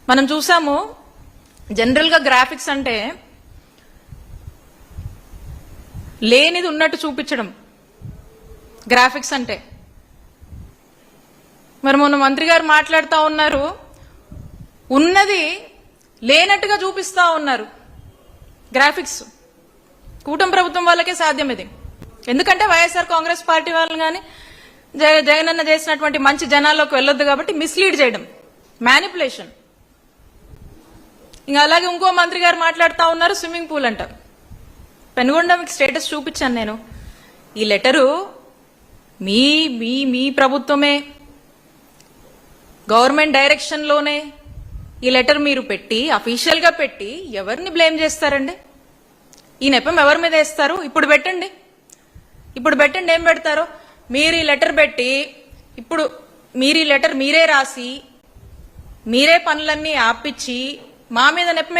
మనం చూసాము జనరల్ గా గ్రాఫిక్స్ అంటే లేనిది ఉన్నట్టు చూపించడం గ్రాఫిక్స్ అంటే. మరి మొన్న మంత్రి గారు మాట్లాడుతూ ఉన్నారు, ఉన్నది లేనట్టుగా చూపిస్తా ఉన్నారు గ్రాఫిక్స్. కూటమి ప్రభుత్వం వాళ్ళకే సాధ్యం ఇది. ఎందుకంటే వైఎస్ఆర్ కాంగ్రెస్ పార్టీ వాళ్ళు కానీ జగనన్న చేసినటువంటి మంచి జనాల్లోకి వెళ్ళొద్దు కాబట్టి మిస్లీడ్ చేయడం, మ్యానిపులేషన్. ఇంకా అలాగే ఇంకో మంత్రి గారు మాట్లాడుతూ ఉన్నారు స్విమ్మింగ్ పూల్ అంట. పెనుగొండ మీకు స్టేటస్ చూపించాను నేను. ఈ లెటరు మీ మీ మీ ప్రభుత్వమే గవర్నమెంట్ డైరెక్షన్ లోనే ఈ లెటర్ మీరు పెట్టి అఫీషియల్ గా పెట్టి ఎవరిని బ్లేమ్ చేస్తారండి? ఈ నెపం ఎవరి మీద వేస్తారు? ఇప్పుడు పెట్టండి ఏం పెడతారో. మీరు ఈ లెటర్ పెట్టి ఇప్పుడు మీరు ఈ లెటర్ మీరే రాసి మీరే పనులన్నీ ఆపిచ్చి మా మీద నెపం